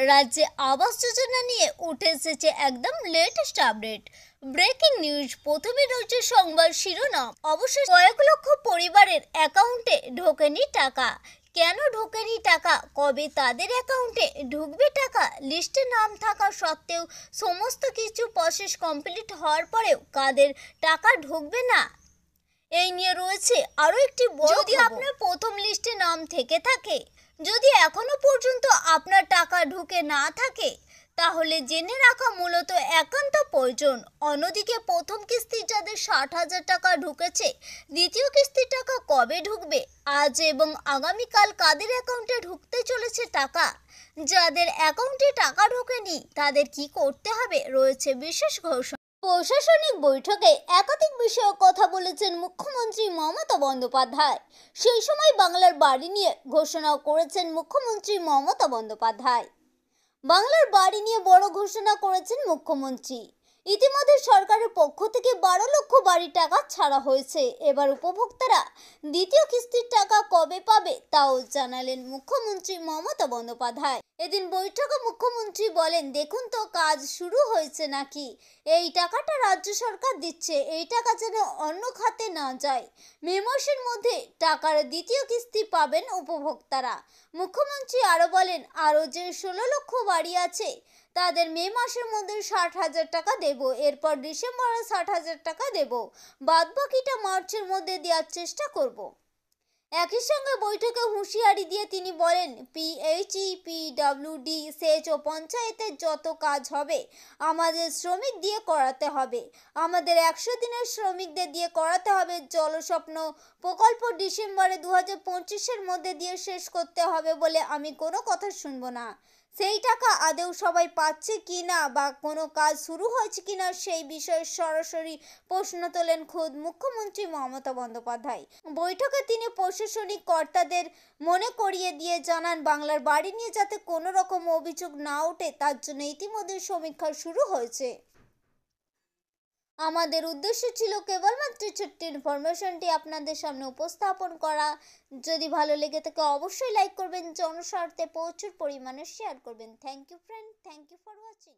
রাজ্যে আবাস যোজনা নিয়ে উঠে এসেছে একদম লেটেস্ট আপডেট। Breaking news. প্রথমে রয়েছে সংবাদ শিরোনাম। অবশ্যই কয়েক লক্ষ পরিবারের অ্যাকাউন্টে ঢোকেনি টাকা। কেন ঢোকেনি টাকা, কবে তাদের অ্যাকাউন্টে ঢুকবে টাকা? লিস্টে নাম থাকা সত্ত্বেও সমস্ত কিছু প্রসেস কমপ্লিট হওয়ার পরেও কাদের টাকা ঢুকবে না, এই নিয়ে রয়েছে আরও একটি বড় খবর। যদি আপনার প্রথম লিস্টে নাম থেকে থাকে, যদি এখনো পর্যন্ত আপনার টাকা ঢুকে না থাকে, তাহলে জেনে রাখা মূলত একান্ত প্রয়োজন। অন্যদিকে প্রথম কিস্তি যাদের 60,000 টাকা ঢুকেছে, দ্বিতীয় কিস্তির টাকা কবে ঢুকবে, আজ এবং আগামীকাল কাদের অ্যাকাউন্টে ঢুকতে চলেছে টাকা, যাদের অ্যাকাউন্টে টাকা ঢোকেনি তাদের কি করতে হবে, রয়েছে বিশেষ ঘোষণা। প্রশাসনিক বৈঠকে একাধিক বিষয়ে কথা বলেছেন মুখ্যমন্ত্রী মমতা বন্দ্যোপাধ্যায়। সেই সময় বাংলার বাড়ি নিয়ে ঘোষণাও করেছেন মুখ্যমন্ত্রী মমতা বন্দ্যোপাধ্যায়। বাংলার বাড়ি নিয়ে বড় ঘোষণা করেছেন মুখ্যমন্ত্রী। ইতিমধ্যে সরকারের পক্ষ থেকে 12 লক্ষ বাড়ির টাকা ছাড়া হয়েছে। এবার উপভোক্তারা দ্বিতীয় কিস্তির টাকা কবে পাবে তাও জানালেন মুখ্যমন্ত্রী মমতা বন্দ্যোপাধ্যায়। এদিন বৈঠকে মুখ্যমন্ত্রী বলেন, দেখুন তো কাজ শুরু হয়েছে নাকি, এই টাকাটা রাজ্য সরকার দিচ্ছে, এই টাকা যেন অন্য খাতে না যায়। মে মাসের মধ্যে টাকার দ্বিতীয় কিস্তি পাবেন উপভোক্তারা। মুখ্যমন্ত্রী আরও বলেন, আরও যে 16 লক্ষ বাড়ি আছে তাদের মে মাসের মধ্যে 60,000 টাকা দেব, এরপর ডিসেম্বরে 60,000 টাকা দেব, বাদ বাকিটা মার্চের মধ্যে দেওয়ার চেষ্টা করব। একই সঙ্গে বৈঠকে হুঁশিয়ারি দিয়ে তিনি বলেন, পিএইচই, পিডব্লিউডি, সেচ ও পঞ্চায়েতের যত কাজ হবে আমাদের শ্রমিক দিয়ে করাতে হবে। আমাদের 100 দিনের শ্রমিকদের দিয়ে করাতে হবে। জলস্বপ্ন প্রকল্প ডিসেম্বরে 2025-এর মধ্যে দিয়ে শেষ করতে হবে বলে আমি কোনো কথা শুনব না। সেই টাকা আদৌ সবাই পাচ্ছে কি না বা কোনো কাজ শুরু হয়েছে কিনা সেই বিষয়ে সরাসরি প্রশ্ন তোলেন খোদ মুখ্যমন্ত্রী মমতা বন্দ্যোপাধ্যায়। বৈঠকে তিনি প্রশাসনিক কর্তাদের মনে করিয়ে দিয়ে জানান, বাংলার বাড়ি নিয়ে যাতে কোনো রকম অভিযোগ না ওঠে তার জন্য ইতিমধ্যে সমীক্ষা শুরু হয়েছে। আমাদের উদ্দেশ্য ছিল কেবলমাত্র ছোট্ট ইনফরমেশনটি আপনাদের সামনে উপস্থাপন করা। যদি ভালো লেগে থাকে অবশ্যই লাইক করবেন, জনস্বার্থে প্রচুর পরিমাণে শেয়ার করবেন। Thank you friend, thank you for watching.